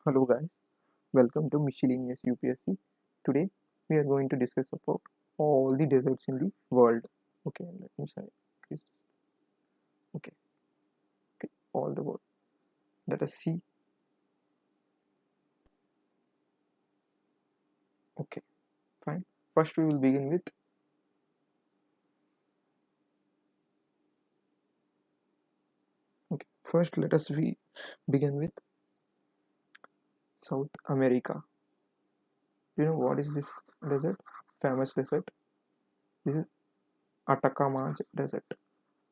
Hello guys, welcome to Miscellaneous UPSC. Today we are going to discuss about all the deserts in the world. Okay, let me say this. Okay, okay, all the world. Let us see. Okay, fine. First we will begin with First let us we begin with South America. You know what is this desert? Famous desert. This is Atacama Desert.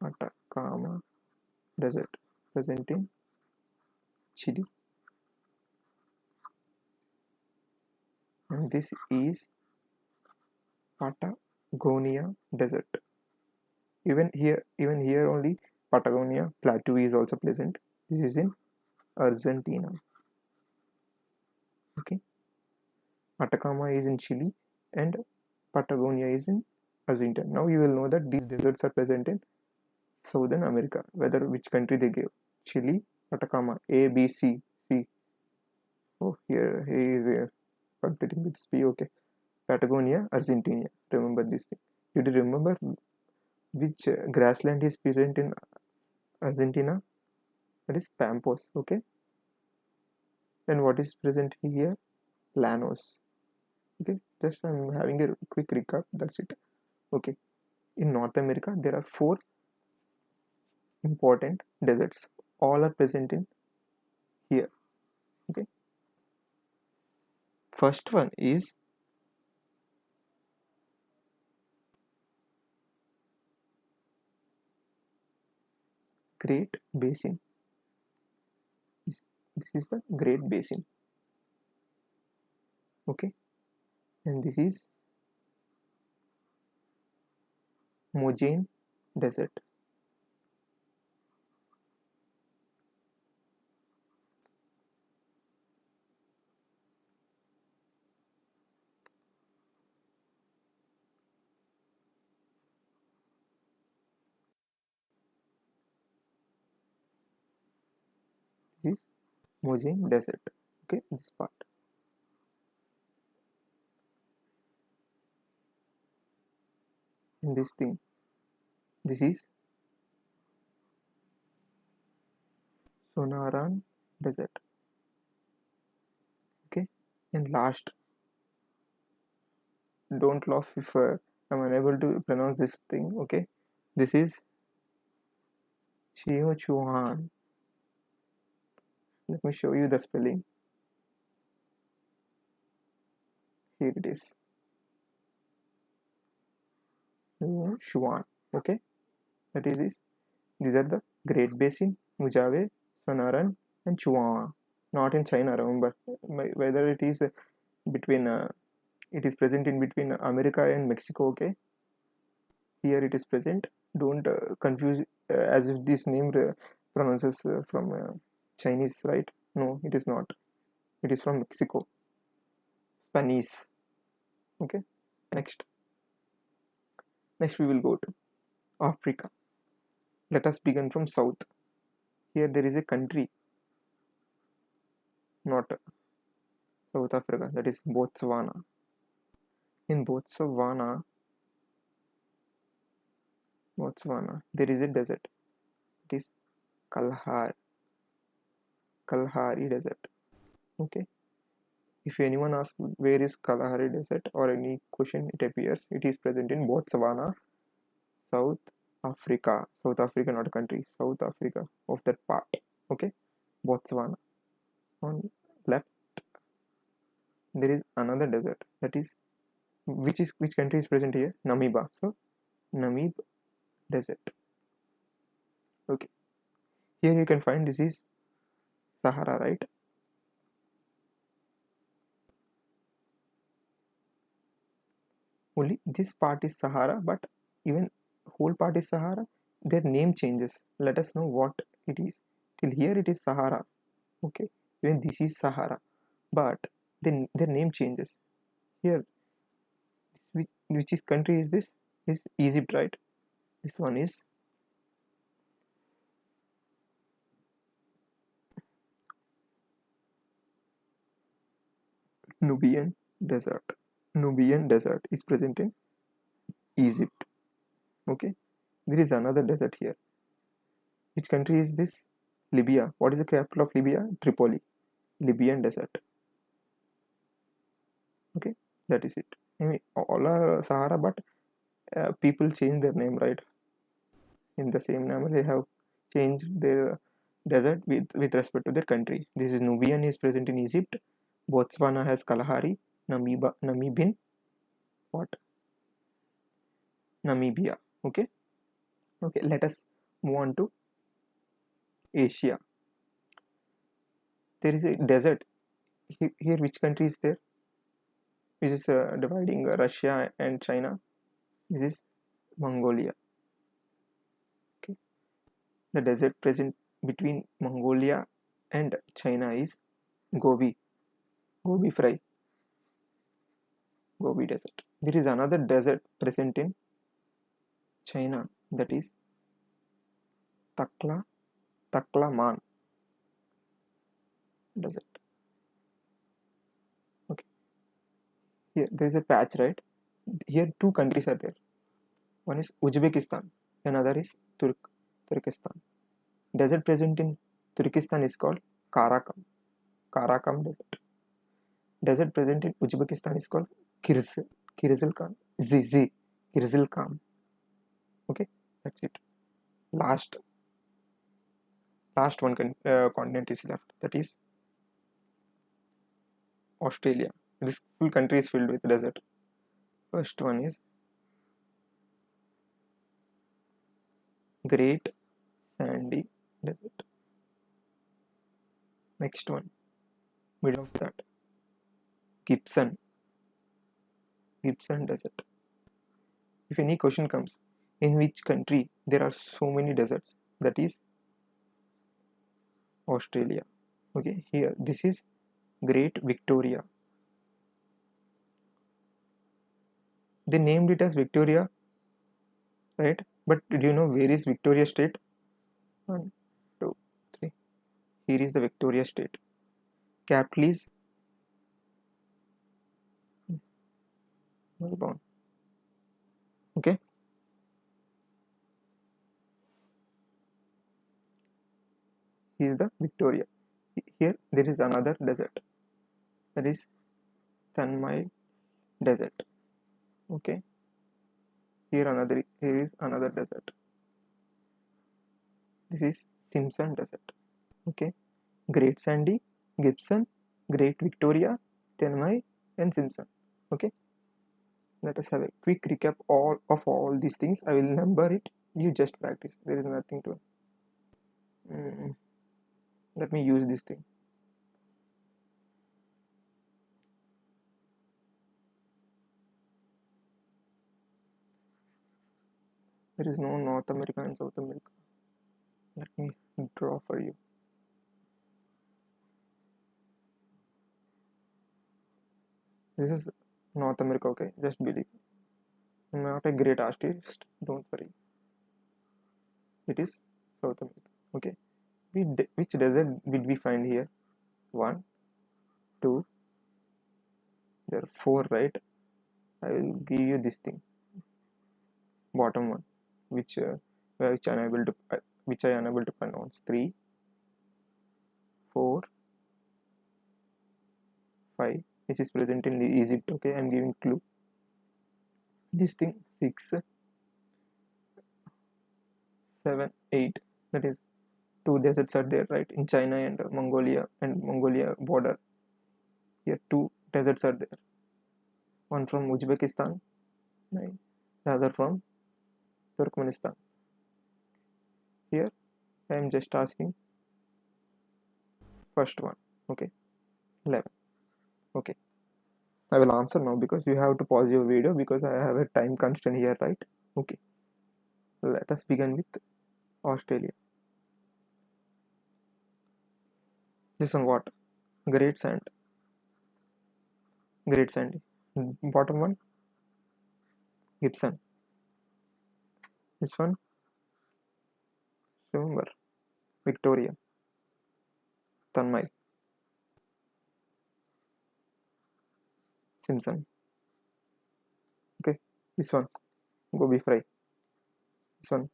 Atacama Desert, present in Chile, and this is Patagonia Desert. Even here only Patagonia plateau is also present. This is in Argentina. Okay, Atacama is in Chile and Patagonia is in Argentina. Now you will know that these deserts are present in Southern America. Whether which country they gave: Chile, Atacama, A, B, C, C. Oh, here he is completing with P. Okay, Patagonia, Argentina. Remember this thing. Did you remember which grassland is present in Argentina? That is Pampas. Okay, and what is present here? Llanos. Okay, just I'm having a quick recap. That's it. Okay, in North America, there are four important deserts. All are present in here. Okay, first one is Great Basin. This is the Great Basin. Okay, and this is Mojave Desert. This is Mojave Desert. Okay, this part. And this thing. This is Sonoran Desert. Okay, and last, don't laugh if I'm unable to pronounce this thing. Okay, this is Chuan. Let me show you the spelling. Here it is. Chuan. Okay, that is this. These are the Great Basin, Mojave, Sonoran, and Chuan. Not in China, remember. Whether it is between, it is present in between America and Mexico. Okay, here it is present. Don't confuse as if this name pronounces from Chinese, right? No, it is not. It is from Mexico. Spanish. Okay. Next, next we will go to Africa. Let us begin from south. Here there is a country, not South Africa, that is Botswana. In Botswana, there is a desert. It is Kalahari Desert. Okay. If anyone asks where is Kalahari Desert or any question, it appears it is present in Botswana, South Africa. South Africa, not a country. South Africa of that part. Okay. Botswana. On left, there is another desert. That is which country is present here? Namibia. So Namib Desert. Okay. Here you can find this is Sahara, right? Only this part is Sahara, but even whole part is Sahara. Their name changes. Let us know what it is. Till here it is Sahara. Okay. Even this is Sahara, but then their name changes. Here, which is country is this? Is Egypt, right? This one is Nubian Desert. Nubian Desert is present in Egypt. Okay, there is another desert here. Which country is this? Libya. What is the capital of Libya? Tripoli. Libyan Desert. Okay, that is it. I mean, all are Sahara, but people change their name, right? In the same name, they have changed their desert with respect to their country. This is Nubian is present in Egypt. Botswana has Kalahari. Namibian, what? Namibia. Okay, okay. Let us move on to Asia. There is a desert here. Which country is there? Which is dividing Russia and China? This is Mongolia. Okay, the desert present between Mongolia and China is Gobi. Gobi Fry. Gobi Desert. There is another desert present in China, that is Takla Taklaman Desert. Okay, here there is a patch, right? Here two countries are there. One is Uzbekistan, another is Turkestan. Desert present in Turkestan is called Karakam. Karakam Desert. Desert present in Uzbekistan is called Kirzilkan. ZZ Kirzilkam. Okay, that's it. Last one continent is left, that is Australia. This full country is filled with desert. First one is Great Sandy Desert. Next one, middle of that, Gibson Desert. If any question comes, in which country there are so many deserts, that is Australia. Okay, here this is Great Victoria. They named it as Victoria, right? But do you know where is Victoria State? 1, 2, 3. Here is the Victoria State. Capital is Melbourne. Okay. Here is the Victoria. Here there is another desert, that is Tanmai Desert. Okay. Here is another desert. This is Simpson Desert. Okay. Great Sandy, Gibson, Great Victoria, Tenmai, and Simpson. Okay. Let us have a quick recap of all these things. I will number it. You just practice. There is nothing to. Let me use this thing. There is no North America and South America. Let me draw for you. This is North America, okay? Just believe. I'm not a great artist, don't worry. It is South America, okay? Which desert did we find here? 1, 2, there are 4, right? I will give you this thing. Bottom one, which I unable to pronounce. 3, 4, 5, which is present in Egypt. Okay, I'm giving clue. This thing 6, 7, 8. That is 2 deserts are there, right? In China and Mongolia border. Here 2 deserts are there. One from Uzbekistan, 9. The other from Turkmenistan. Here I am just asking first one. Okay, 11. Okay, I will answer now because you have to pause your video because I have a time constraint here, right? Okay, let us begin with Australia. This one what? Great Sandy. Bottom one, Gibson. This one, remember, Victoria. Tanmai. Simpson. Okay, this one, Gobi Fry. This one,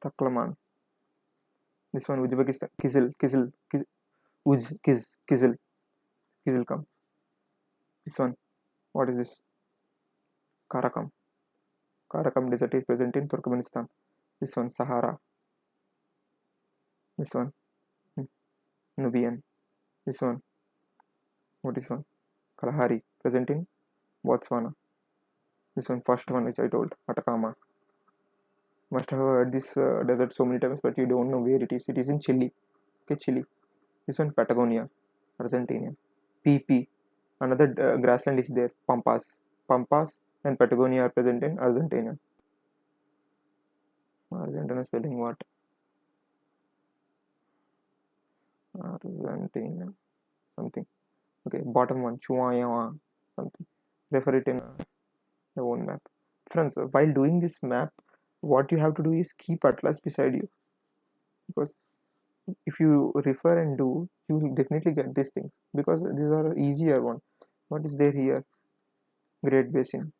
Taklaman. This one, Uzbekistan, Kizil come. This one, what is this? Karakam. Karakam desert is present in Turkmenistan. This one, Sahara. This one, Nubian. This one, what is one? Kalahari, present in Botswana. This one, first one which I told, Atacama. Must have heard this desert so many times, but you don't know where it is. It is in Chile. Okay, Chile. This one, Patagonia, Argentina. PP, another grassland is there, Pampas. Pampas and Patagonia are present in Argentina. Argentina spelling what? Argentina, something. Okay, bottom one, Chuayawa, something. Refer it in the own map. Friends, while doing this map, what you have to do is keep atlas beside you, because if you refer and do, you will definitely get these things, because these are easier one. What is there here? Great Basin.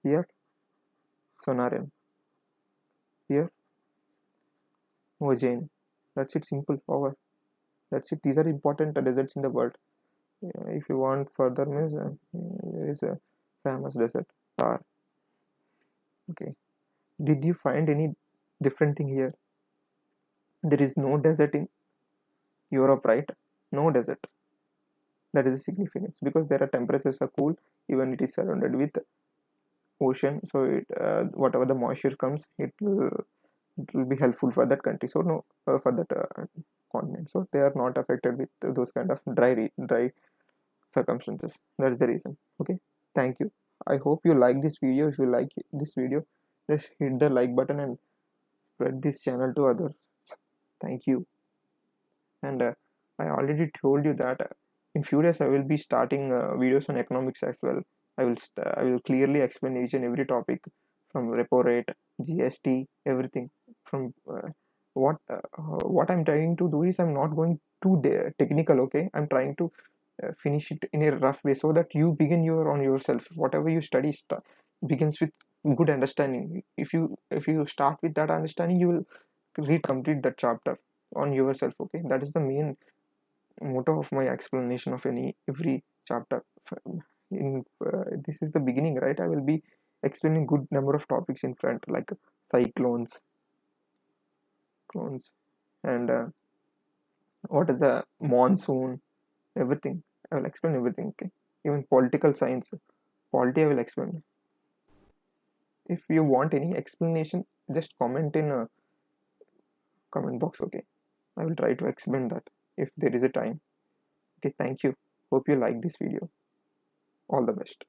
Here, Sonaren. Here, Ojane. That's it, simple, over. That's it. These are important deserts in the world. If you want further means there is a famous desert, Thar. Okay, did you find any different thing here? There is no desert in Europe, right? No desert. That is the significance, because there are temperatures are cool, even it is surrounded with ocean, so it whatever the moisture comes, it will be helpful for that country, so no, for that continent, so they are not affected with those kind of dry circumstances. That is the reason. Okay, thank you. I hope you like this video. If you like this video, just hit the like button and spread this channel to others. Thank you. And I already told you that in few days I will be starting videos on economics as well. I will clearly explain each and every topic, from repo rate, GST, everything. From what I'm trying to do is, I'm not going too technical. Okay, I'm trying to finish it in a rough way, so that you begin your on yourself. Whatever you study begins with good understanding. If you start with that understanding, you will read complete that chapter on yourself. Okay, that is the main motto of my explanation of every chapter. In this is the beginning, right? I will be explaining good number of topics in front, like cyclones, clones, and what is a monsoon, everything. I will explain everything. Okay, even political science, polity, I will explain. If you want any explanation, just comment in a comment box. Okay, I will try to explain that if there is a time. Okay, thank you. Hope you like this video. All the best.